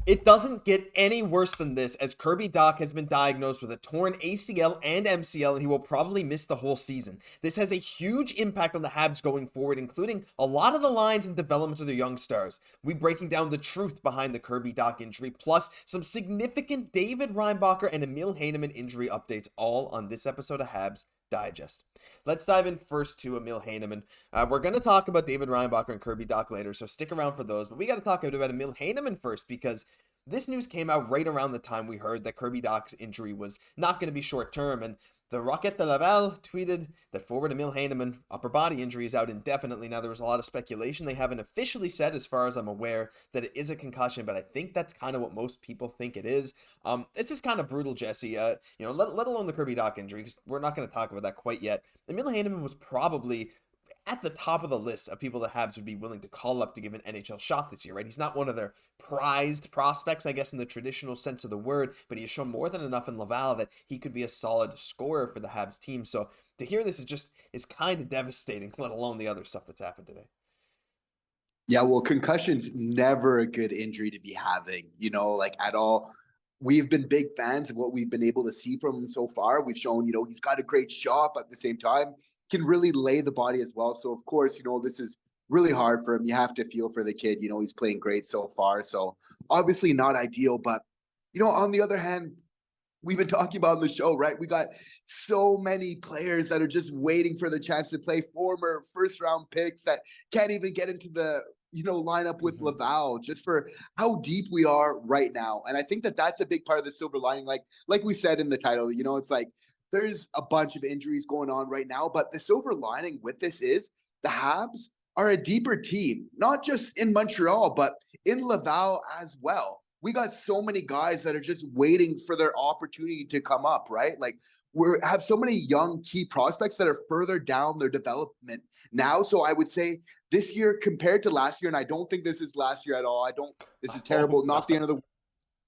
It doesn't get any worse than this, as Kirby Dach has been diagnosed with a torn ACL and MCL, and he will probably miss the whole season. This has a huge impact on the Habs going forward, including a lot of the lines and development of their young stars. We'll be breaking down the truth behind the Kirby Dach injury, plus some significant David Reinbacher and Emil Heineman injury updates, all on this episode of Habs Digest. Let's dive in first to Emil Heineman. We're going to talk about David Reinbacher and Kirby Dach later, so stick around for those. But we got to talk a bit about Emil Heineman first, because this news came out right around the time we heard that Kirby Dach's injury was not going to be short-term, and the Rocket de Laval tweeted that forward Emil Heineman, upper body injury, is out indefinitely. Now, there was a lot of speculation. They haven't officially said, as far as I'm aware, that it is a concussion, but I think that's kind of what most people think it is. This is kind of brutal, Jesse. Let alone the Kirby Dach injury, because we're not going to talk about that quite yet. Emil Heineman was probably at the top of the list of people the Habs would be willing to call up to give an NHL shot this year, right? He's not one of their prized prospects, I guess, in the traditional sense of the word, but he has shown more than enough in Laval that he could be a solid scorer for the Habs team. So to hear this is kind of devastating, let alone the other stuff that's happened today. Yeah, well, concussion's never a good injury to be having, like at all. We've been big fans of what we've been able to see from him so far. We've shown, he's got a great shot, but at the same time, can really lay the body as well. So, of course, this is really hard for him. You have to feel for the kid. He's playing great so far. So, obviously not ideal. But, on the other hand, we've been talking about on the show, right? We got so many players that are just waiting for the chance to play, former first-round picks that can't even get into the lineup with Laval, just for how deep we are right now. And I think that that's a big part of the silver lining. Like we said in the title, it's like there's a bunch of injuries going on right now, but the silver lining with this is the Habs are a deeper team, not just in Montreal, but in Laval as well. We got so many guys that are just waiting for their opportunity to come up, right? Like we have so many young key prospects that are further down their development now. So I would say this year compared to last year, and I don't think this is last year at all. This is terrible. Not the end of the,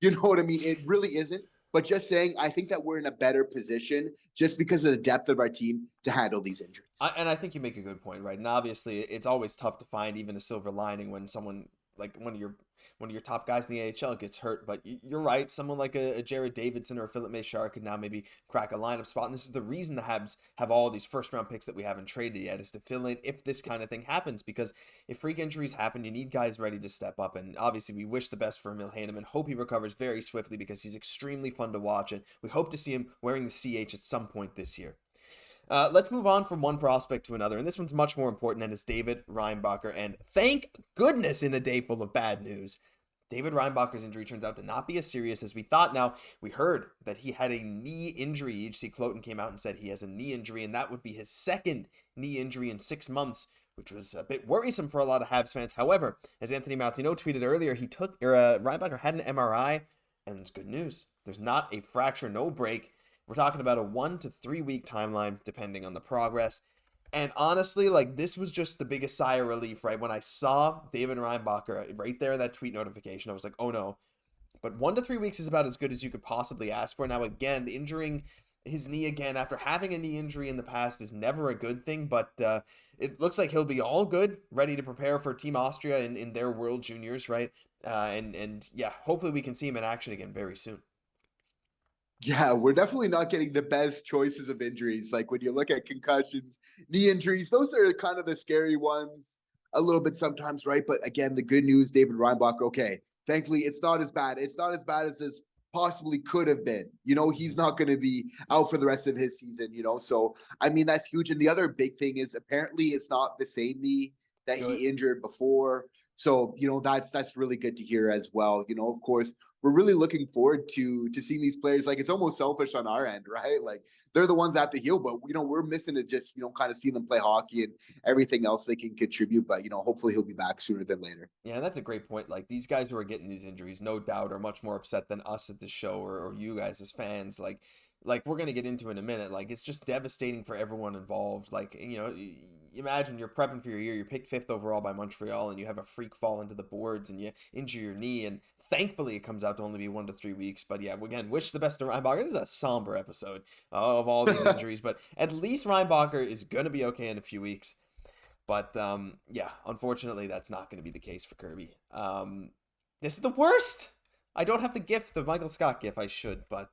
you know what I mean? It really isn't. But just saying, I think that we're in a better position just because of the depth of our team to handle these injuries. And I think you make a good point, right? And obviously, it's always tough to find even a silver lining when someone like one of your top guys in the AHL gets hurt. But you're right. Someone like a Jared Davidson or a Filip Mesar could now maybe crack a lineup spot. And this is the reason the Habs have all these first-round picks that we haven't traded yet, is to fill in if this kind of thing happens. Because if freak injuries happen, you need guys ready to step up. And obviously, we wish the best for Emil Heineman. Hope he recovers very swiftly, because he's extremely fun to watch. And we hope to see him wearing the CH at some point this year. Let's move on from one prospect to another, and this one's much more important, and it's David Reinbacher. And thank goodness, in a day full of bad news, David Reinbacher's injury turns out to not be as serious as we thought. Now, we heard that he had a knee injury. H.C. Cloten came out and said he has a knee injury, and that would be his second knee injury in 6 months, which was a bit worrisome for a lot of Habs fans. However, as Anthony Maltino tweeted earlier, Reinbacher had an MRI, and it's good news. There's not a fracture, no break. We're talking about a 1 to 3 week timeline, depending on the progress. And honestly, this was just the biggest sigh of relief, right? When I saw David Reinbacher right there in that tweet notification, I was like, oh no. But 1 to 3 weeks is about as good as you could possibly ask for. Now, again, injuring his knee again after having a knee injury in the past is never a good thing, but it looks like he'll be all good, ready to prepare for Team Austria in their World Juniors, right? And yeah, hopefully we can see him in action again very soon. Yeah, we're definitely not getting the best choices of injuries. Like when you look at concussions, knee injuries, those are kind of the scary ones a little bit sometimes, right? But again, the good news, David Reinbacher, okay, thankfully it's not as bad. It's not as bad as this possibly could have been. He's not going to be out for the rest of his season, So, I mean, that's huge. And the other big thing is apparently it's not the same knee that he injured before. So, that's really good to hear as well. Of course, we're really looking forward to seeing these players. Like, it's almost selfish on our end, right? Like, they're the ones that have to heal, but, we're missing to just, kind of see them play hockey and everything else they can contribute. But, hopefully he'll be back sooner than later. Yeah, that's a great point. Like, these guys who are getting these injuries, no doubt, are much more upset than us at the show or you guys as fans. Like we're going to get into in a minute. Like, it's just devastating for everyone involved. Like, imagine you're prepping for your year, you're picked 5th overall by Montreal, and you have a freak fall into the boards and you injure your knee, and thankfully it comes out to only be 1 to 3 weeks. But yeah, again, wish the best to Reinbacher. This is a somber episode of all these injuries, but at least Reinbacher is going to be okay in a few weeks. But yeah, unfortunately, that's not going to be the case for Kirby. This is the worst. I don't have the GIF, the Michael Scott GIF. I should, but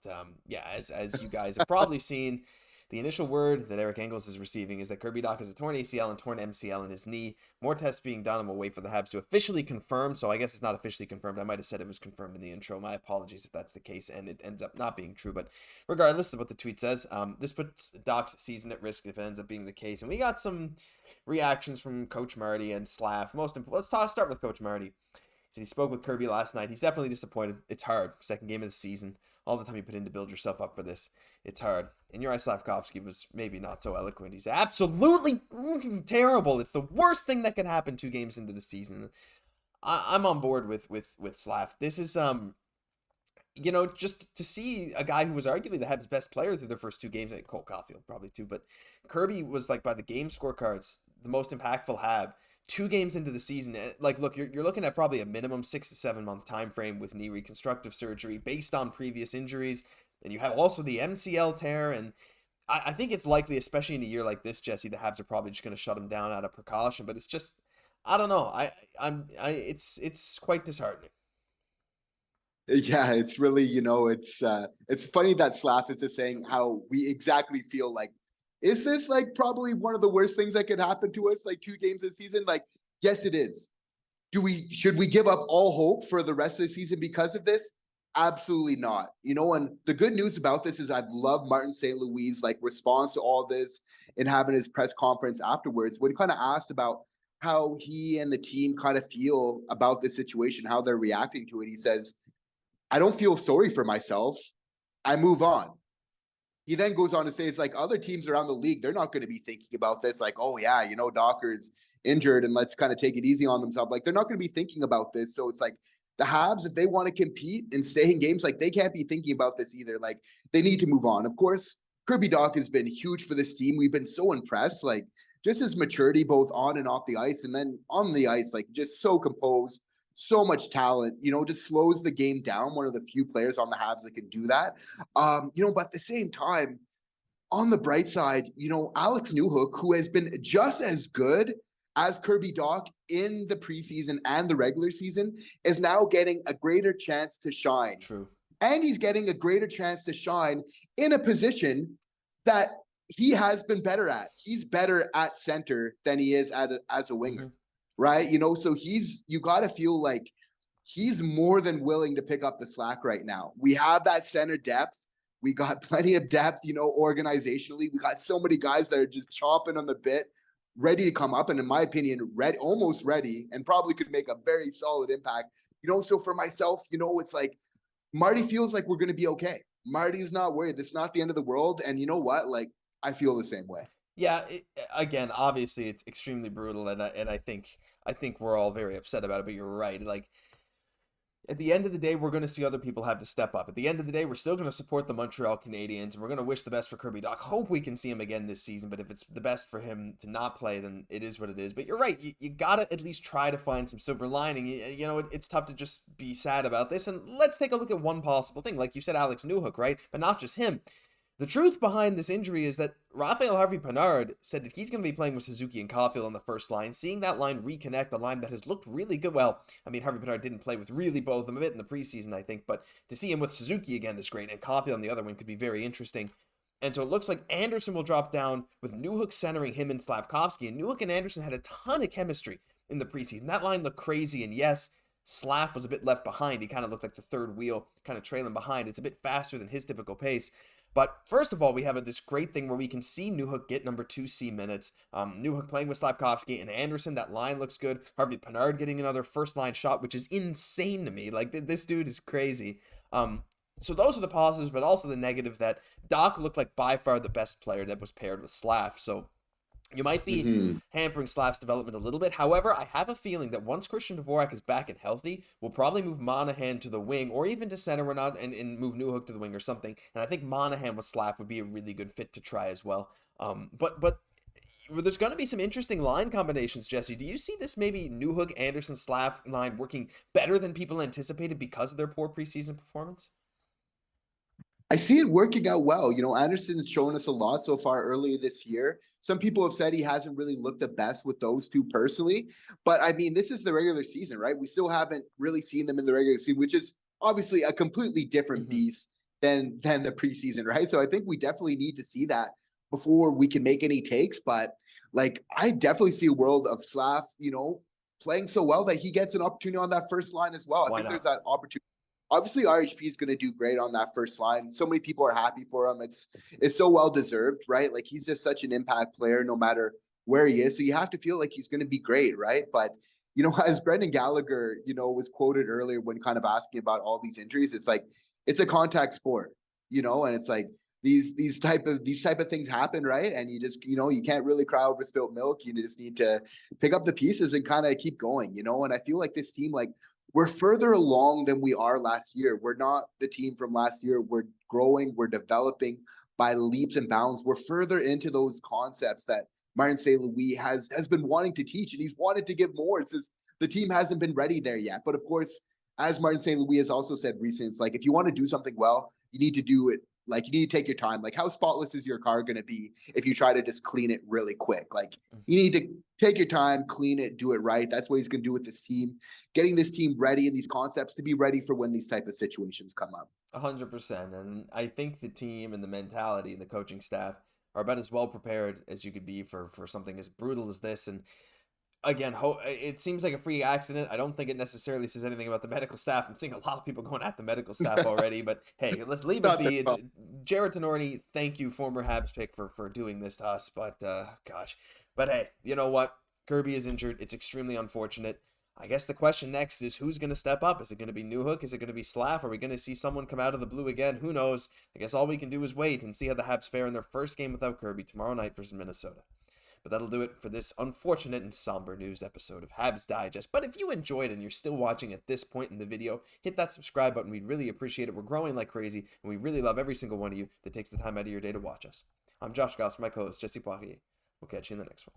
yeah, as you guys have probably seen, the initial word that Eric Engels is receiving is that Kirby Dach has a torn ACL and torn MCL in his knee. More tests being done, and we'll wait for the Habs to officially confirm. So I guess it's not officially confirmed. I might have said it was confirmed in the intro. My apologies if that's the case, and it ends up not being true. But regardless of what the tweet says, this puts Dach's season at risk if it ends up being the case. And we got some reactions from Coach Marty and Slav. Let's start with Coach Marty. So he spoke with Kirby last night. He's definitely disappointed. It's hard. Second game of the season. All the time you put in to build yourself up for this. It's hard. And Juraj Slafkovsky was maybe not so eloquent. He's absolutely terrible. It's the worst thing that could happen 2 games into the season. I'm on board with Slav. This is just to see a guy who was arguably the Habs' best player through their first 2 games, like Caufield probably too, but Kirby was, like, by the game scorecards, the most impactful Hab. 2 games into the season, like, look, you're looking at probably a minimum 6 to 7 month time frame with knee reconstructive surgery based on previous injuries, and you have also the MCL tear, and I think it's likely, especially in a year like this, Jesse, the Habs are probably just going to shut him down out of precaution. But it's just, I don't know, it's quite disheartening. Yeah, it's really, it's funny that Slav is just saying how we exactly feel like, is this like probably one of the worst things that could happen to us, like 2 games this season? Like, yes, it is. Should we give up all hope for the rest of the season because of this? Absolutely not. And the good news about this is I've loved Martin St. Louis' like response to all this and having his press conference afterwards when he kind of asked about how he and the team kind of feel about this situation, how they're reacting to it. He says, I don't feel sorry for myself. I move on. He then goes on to say, it's like other teams around the league, they're not going to be thinking about this like, oh yeah, Docker's injured and let's kind of take it easy on themselves. Like, they're not going to be thinking about this. So it's like the Habs, if they want to compete and stay in games, like, they can't be thinking about this either. Like, they need to move on. Of course, Kirby Dach has been huge for this team. We've been so impressed, like, just his maturity, both on and off the ice. And then on the ice, like, just so composed, so much talent, just slows the game down. One of the few players on the Habs that can do that. But at the same time, on the bright side, Alex Newhook, who has been just as good as Kirby Dach in the preseason and the regular season, is now getting a greater chance to shine. True. And he's getting a greater chance to shine in a position that he has been better at. He's better at center than he is as a winger. Mm-hmm. Right. So you got to feel like he's more than willing to pick up the slack right now. We have that center depth. We got plenty of depth, organizationally. We got so many guys that are just chomping on the bit, ready to come up. And in my opinion, almost ready, and probably could make a very solid impact. So for myself, it's like Marty feels like we're going to be okay. Marty's not worried. This is not the end of the world. And you know what? Like, I feel the same way. Yeah, again, obviously it's extremely brutal, and I think we're all very upset about it. But you're right. Like, at the end of the day, we're going to see other people have to step up. At the end of the day, we're still going to support the Montreal Canadiens, and we're going to wish the best for Kirby Dach. Hope we can see him again this season. But if it's the best for him to not play, then it is what it is. But you're right. You got to at least try to find some silver lining. It's tough to just be sad about this. And let's take a look at one possible thing. Like you said, Alex Newhook, right? But not just him. The truth behind this injury is that Raphael Harvey-Pinard said that he's going to be playing with Suzuki and Caufield on the first line, seeing that line reconnect, a line that has looked really good. Well, I mean, Harvey-Pinard didn't play with really both of them a bit in the preseason, I think, but to see him with Suzuki again is great, and Caufield on the other one could be very interesting. And so it looks like Anderson will drop down with Newhook centering him and Slafkovsky, and Newhook and Anderson had a ton of chemistry in the preseason. That line looked crazy, and yes, Slav was a bit left behind. He kind of looked like the third wheel, kind of trailing behind. It's a bit faster than his typical pace. But first of all, we have this great thing where we can see Newhook get number 2C minutes. Newhook playing with Slafkovsky and Anderson. That line looks good. Harvey-Pinard getting another first-line shot, which is insane to me. Like, this dude is crazy. So those are the positives, but also the negative that Dach looked like by far the best player that was paired with Slav. So you might be hampering Slav's development a little bit. However, I have a feeling that once Christian Dvorak is back and healthy, we'll probably move Monahan to the wing or even to center and move Newhook to the wing or something. And I think Monahan with Slav would be a really good fit to try as well. But there's going to be some interesting line combinations, Jesse. Do you see this maybe Newhook, Anderson, Slav line working better than people anticipated because of their poor preseason performance? I see it working out well. Anderson's shown us a lot so far earlier this year. Some people have said he hasn't really looked the best with those two personally. But, I mean, this is the regular season, right? We still haven't really seen them in the regular season, which is obviously a completely different Mm-hmm. beast than the preseason, right? So I think we definitely need to see that before we can make any takes. But like, I definitely see a world of Slav, playing so well that he gets an opportunity on that first line as well. I Why think there's not? that opportunity. Obviously, RHP is going to do great on that first line. So many people are happy for him. It's so well deserved, right? Like, he's just such an impact player, no matter where he is. So you have to feel like he's going to be great, right? But as Brendan Gallagher, was quoted earlier when kind of asking about all these injuries, it's like it's a contact sport, and it's like these type of things happen, right? And you just you can't really cry over spilled milk. You just need to pick up the pieces and kind of keep going, And I feel like this team, like, we're further along than we are last year. We're not the team from last year. We're growing, we're developing by leaps and bounds. We're further into those concepts that Martin St. Louis has been wanting to teach, and he's wanted to give more. It's just the team hasn't been ready there yet. But of course, as Martin St. Louis has also said recently, it's like, if you want to do something well, you need to do it. Like, you need to take your time. Like, how spotless is your car going to be if you try to just clean it really quick? Like, you need to take your time, clean it, do it right. That's what he's going to do with this team, getting this team ready and these concepts to be ready for when these type of situations come up. 100%. And I think the team and the mentality and the coaching staff are about as well prepared as you could be for something as brutal as this. And again, it seems like a free accident. I don't think it necessarily says anything about the medical staff. I'm seeing a lot of people going at the medical staff already, but hey, let's leave it Not their be. It's fault. Jared Tenorti. Thank you, former Habs pick, for doing this to us. But gosh, but hey, you know what? Kirby is injured. It's extremely unfortunate. I guess the question next is who's going to step up? Is it going to be Newhook? Is it going to be Slav? Are we going to see someone come out of the blue again? Who knows? I guess all we can do is wait and see how the Habs fare in their first game without Kirby tomorrow night versus Minnesota. But that'll do it for this unfortunate and somber news episode of Habs Digest. But if you enjoyed and you're still watching at this point in the video, hit that subscribe button. We'd really appreciate it. We're growing like crazy, and we really love every single one of you that takes the time out of your day to watch us. I'm Josh Gosse, my co-host Jesse Poirier. We'll catch you in the next one.